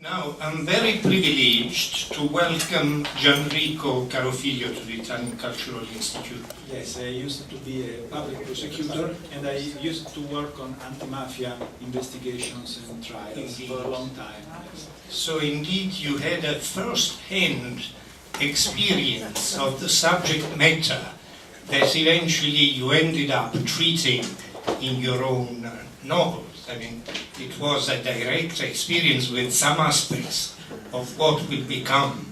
Now, I'm very privileged to welcome Gianrico Carofiglio to the Italian Cultural Institute. Yes, I used to be a public prosecutor and I used to work on anti-mafia investigations and trials for a long time. Yes. So indeed you had a first-hand experience of the subject matter that eventually you ended up treating in your own novels. I mean, it was a direct experience with some aspects of what will become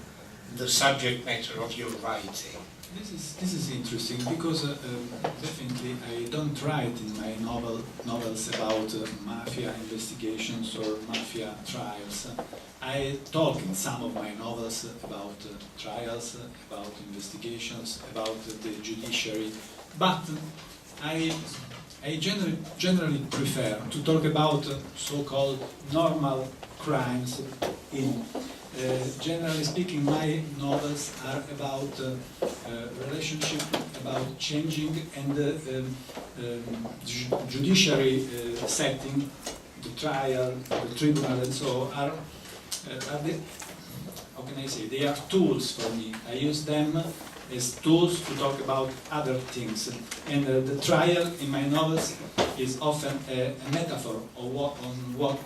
the subject matter of your writing. This is interesting because definitely I don't write in my novels about mafia investigations or mafia trials. I talk in some of my novels about trials, about investigations, about the judiciary, but I generally prefer to talk about so-called normal crimes. Generally speaking, my novels are about relationship, about changing, and judiciary setting, the trial, the tribunal, and so are they, how can I say, they are tools for me. I use them as tools to talk about other things. And the trial in my novels is often a metaphor of what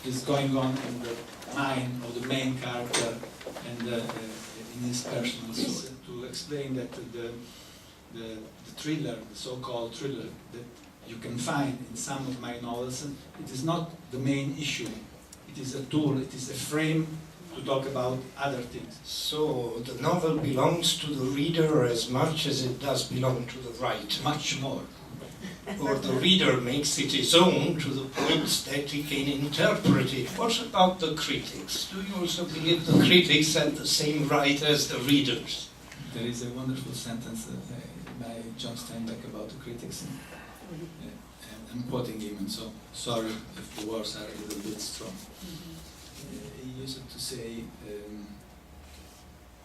is going on in the mind of the main character and in his personal soul. To explain that the thriller, the so-called thriller that you can find in some of my novels, it is not the main issue. It is a tool, it is a frame to talk about other things. So the novel belongs to the reader as much as it does belong to the writer. Much more. Or the reader makes it his own to the point that he can interpret it. What about the critics? Do you also believe the critics have the same right as the readers? There is a wonderful sentence by John Steinbeck about the critics. I'm quoting him, and so sorry if the words are a little bit strong. He used to say,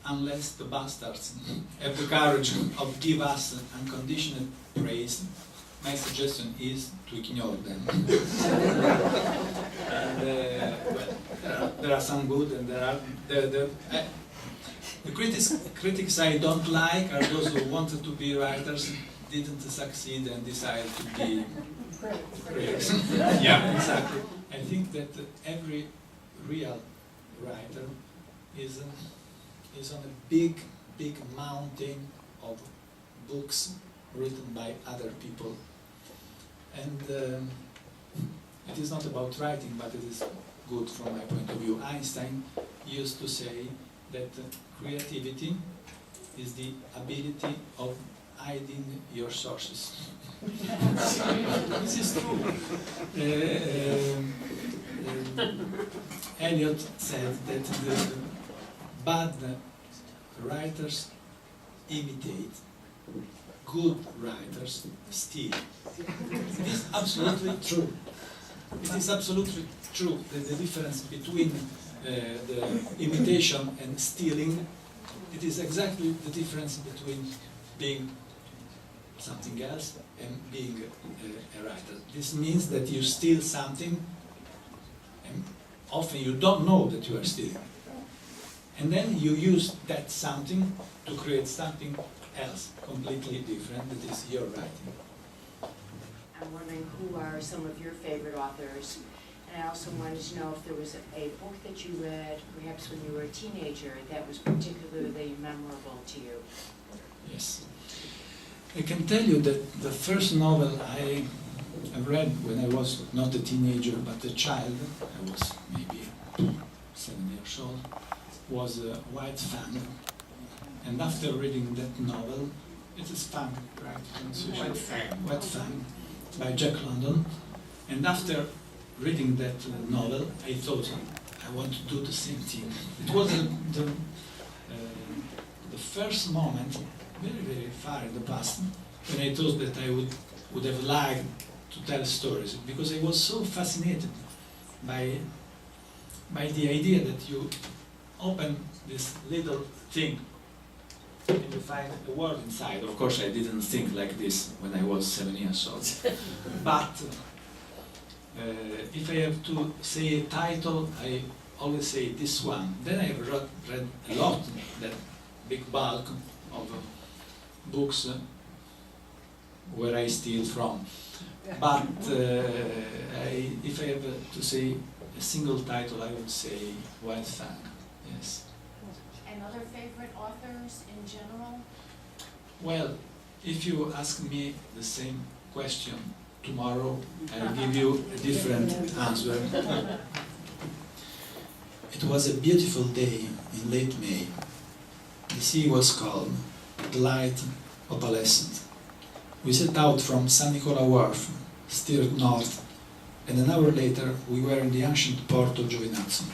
unless the bastards have the courage of give us unconditional praise, my suggestion is to ignore them. And, well, there are some good, and there are the critics I don't like are those who wanted to be writers, didn't succeed, and decided to be critics. Yeah, exactly. I think that every real writer is on a big mountain of books written by other people, and it is not about writing, but it is good from my point of view. Einstein used to say that creativity is the ability of hiding your sources. This is true. Eliot said that the bad writers imitate, good writers steal. It is absolutely true. It is absolutely true that the difference between the imitation and stealing, it is exactly the difference between being something else and being a writer. This means that you steal something, and often you don't know that you are stealing. And then you use that something to create something else, completely different, that is your writing. I'm wondering who are some of your favorite authors, and I also wanted to know if there was a book that you read, perhaps when you were a teenager, that was particularly memorable to you. Yes. I can tell you that the first novel I read when I was not a teenager but a child, I was maybe 7 years old, was White Fang. And after reading that novel, it is Fang, right? White Fang by Jack London. And after reading that novel, I thought I want to do the same thing. It was the first moment, very far in the past, when I thought that I would have liked to tell stories, because I was so fascinated by the idea that you open this little thing and you find a world inside. Of course, I didn't think like this when I was 7 years old. But if I have to say a title, I always say this one. Then I read a lot, that big bulk of books where I steal from. But if I have to say a single title, I would say Wild Fang, yes. And other favorite authors in general? Well, if you ask me the same question tomorrow, I'll give you a different answer. It was a beautiful day in late May. The sea was calm, the light opalescent. We set out from San Nicola Wharf, steered north, and an hour later we were in the ancient port of Giovinazzo.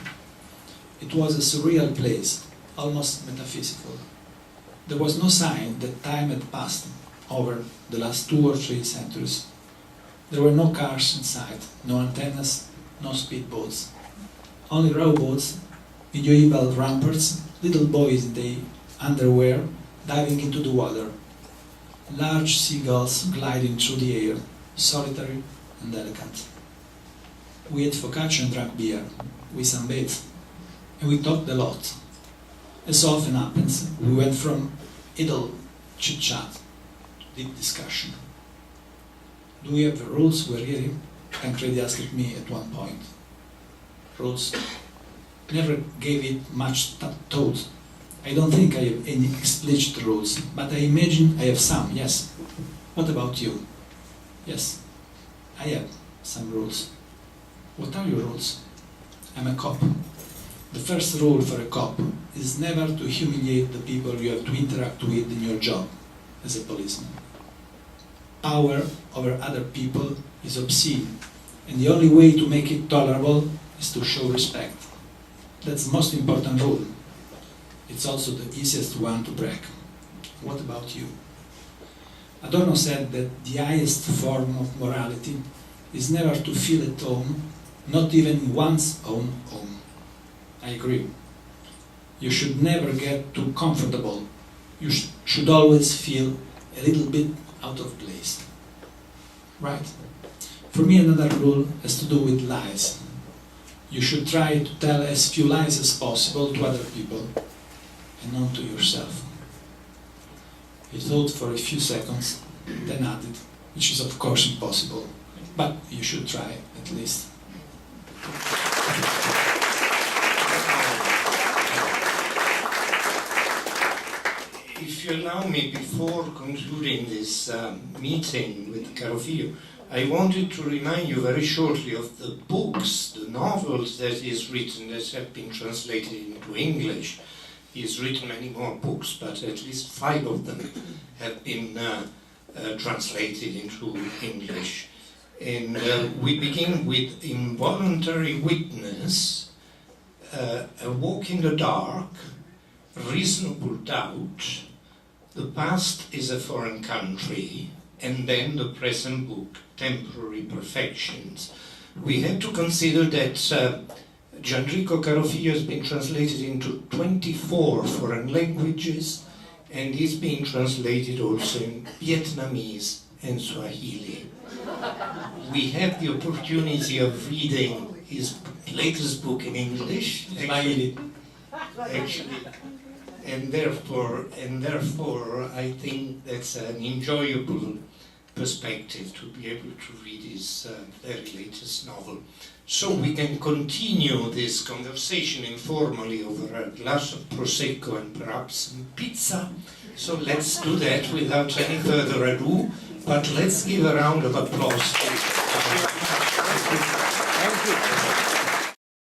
It was a surreal place, almost metaphysical. There was no sign that time had passed over the last 2 or 3 centuries. There were no cars in sight, no antennas, no speedboats. Only rowboats, medieval ramparts, little boys in their underwear diving into the water. Large seagulls gliding through the air, solitary and delicate. We ate focaccia and drank beer. We sunbathed, and we talked a lot. As often happens, we went from idle chit-chat to deep discussion. Do we have rules, Guerrieri? Tancredi asked me at one point. Rules? Never gave it much thought. I don't think I have any explicit rules, but I imagine I have some, yes. What about you? Yes, I have some rules. What are your rules? I'm a cop. The first rule for a cop is never to humiliate the people you have to interact with in your job as a policeman. Power over other people is obscene, and the only way to make it tolerable is to show respect. That's the most important rule. It's also the easiest one to break. What about you? Adorno said that the highest form of morality is never to feel at home, not even in one's own home. I agree. You should never get too comfortable. You should always feel a little bit out of place. Right? For me, another rule has to do with lies. You should try to tell as few lies as possible to other people and not to yourself. He thought for a few seconds, then added, which is of course impossible, but you should try at least. If you allow me, before concluding this meeting with Carofiglio, I wanted to remind you very shortly of the books, the novels that he's written that have been translated into English. He's written many more books, but at least 5 of them have been translated into English. And we begin with Involuntary Witness, A Walk in the Dark, Reasonable Doubt, The Past is a Foreign Country, and then the present book, Temporary Perfections. We have to consider that Gianrico Carofiglio has been translated into 24 foreign languages, and is being translated also in Vietnamese and Swahili. We have the opportunity of reading his latest book in English, actually. And therefore, I think that's an enjoyable perspective to be able to read his very latest novel. So we can continue this conversation informally over a glass of Prosecco and perhaps some pizza. So let's do that without any further ado, but let's give a round of applause. Thank you.